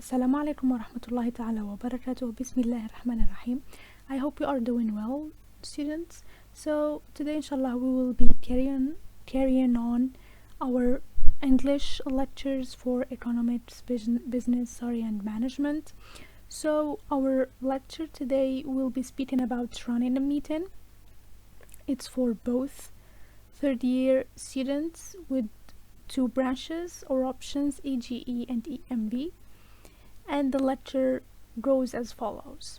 Assalamu alaikum wa rahmatullahi ta'ala wa barakatuh. Bismillahir Rahmanir Rahim. I hope you are doing well, students. So today inshallah we will be carrying on our English lectures for economics, business, and management. So our lecture today will be speaking about running a meeting. It's for both third year students with two branches or options, EGE and EMB. And the lecture goes as follows.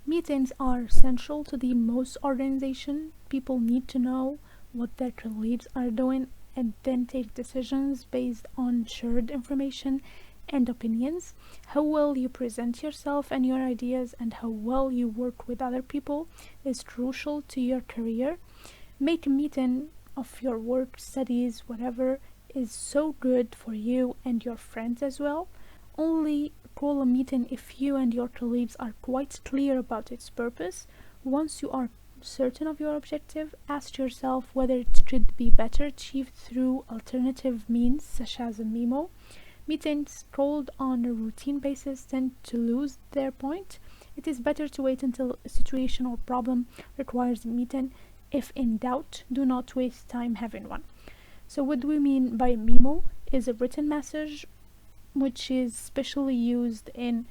Meetings are central to the most organization. People need to know what their colleagues are doing and then take decisions based on shared information and opinions. How well you present yourself and your ideas and how well you work with other people is crucial to your career. Make a meeting of your work, studies, whatever is so good for you and your friends as well. Only call a meeting if you and your colleagues are quite clear about its purpose. Once you are certain of your objective, ask yourself whether it could be better achieved through alternative means such as a memo. Meetings called on a routine basis tend to lose their point. It is better to wait until a situation or problem requires a meeting. If in doubt, do not waste time having one. So what do we mean by a memo? Is a written message which is specially used in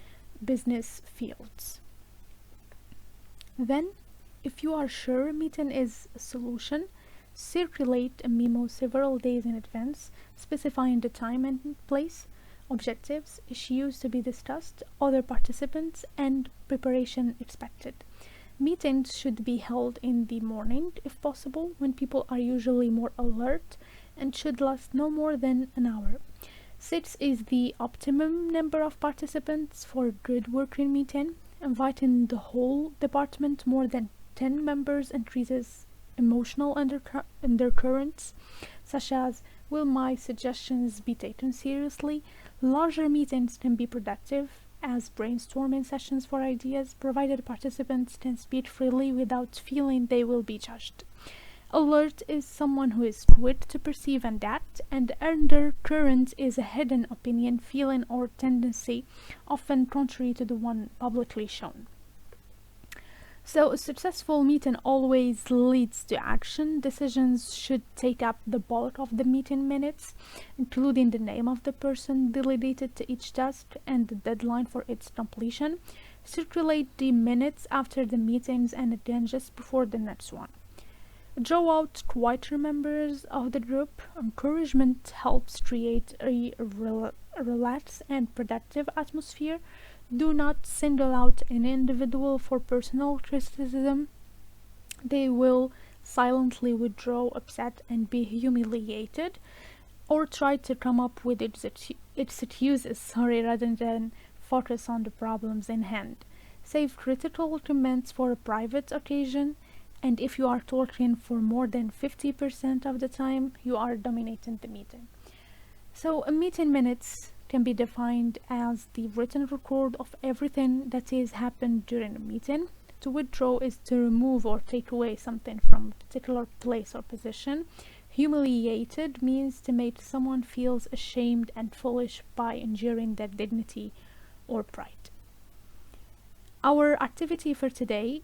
business fields. Then, if you are sure a meeting is a solution, circulate a memo several days in advance, specifying the time and place, objectives, issues to be discussed, other participants, and preparation expected. Meetings should be held in the morning, if possible, when people are usually more alert, and should last no more than an hour. 6 is the optimum number of participants for a good working meeting. Inviting the whole department more than 10 members increases emotional undercurrents, such as, will my suggestions be taken seriously? Larger meetings can be productive as brainstorming sessions for ideas, provided participants can speak freely without feeling they will be judged. Alert is someone who is quick to perceive and act, and undercurrent is a hidden opinion, feeling, or tendency, often contrary to the one publicly shown. So a successful meeting always leads to action. Decisions should take up the bulk of the meeting minutes, including the name of the person delegated to each task and the deadline for its completion. Circulate the minutes after the meetings and again just before the next one. Draw out quieter members of the group. Encouragement helps create a relaxed and productive atmosphere. Do not single out an individual for personal criticism. They will silently withdraw, upset, and be humiliated, or try to come up with excuses rather than focus on the problems in hand. Save critical comments for a private occasion. And if you are talking for more than 50% of the time, you are dominating the meeting. So a meeting minutes can be defined as the written record of everything that is happened during a meeting. To withdraw is to remove or take away something from a particular place or position. Humiliated means to make someone feel ashamed and foolish by injuring their dignity or pride. Our activity for today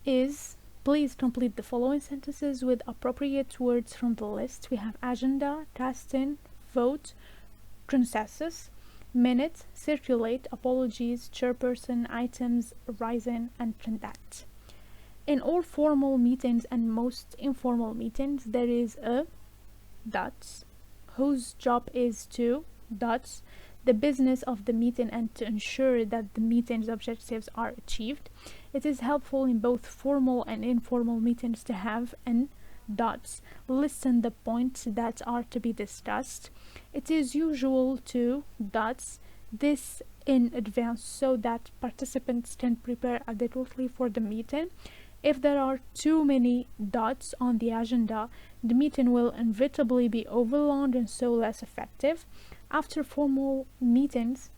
is: please complete the following sentences with appropriate words from the list. We have agenda, casting, vote, consensus, minute, circulate, apologies, chairperson, items, rising, and conduct. In all formal meetings and most informal meetings, there is a dots, whose job is to dots, the business of the meeting and to ensure that the meeting's objectives are achieved. It is helpful in both formal and informal meetings to have an dots listen the points that are to be discussed. It is usual to dots this in advance so that participants can prepare adequately for the meeting. If there are too many dots on the agenda, the meeting will inevitably be overlong and so less effective. After formal meetings,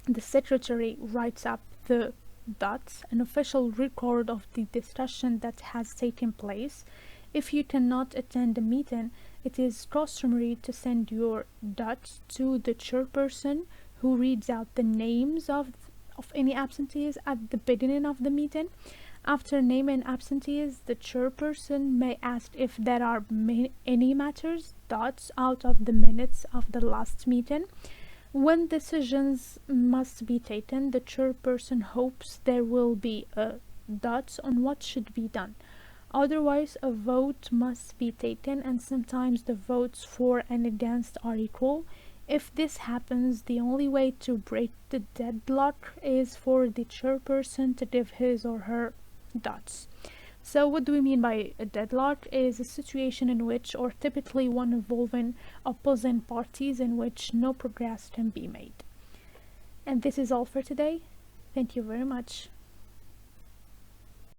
the secretary writes up the dots, an official record of the discussion that has taken place. If you cannot attend the meeting, it is customary to send your dots to the chairperson, who reads out the names of any absentees at the beginning of the meeting. After naming absentees, the chairperson may ask if there are any matters dots out of the minutes of the last meeting. When decisions must be taken, the chairperson hopes there will be dots on what should be done. Otherwise, a vote must be taken, and sometimes the votes for and against are equal. If this happens, the only way to break the deadlock is for the chairperson to give his or her dots. So what do we mean by a deadlock? Is a situation in which, or typically one involving opposing parties, in which no progress can be made. And this is all for today. Thank you very much.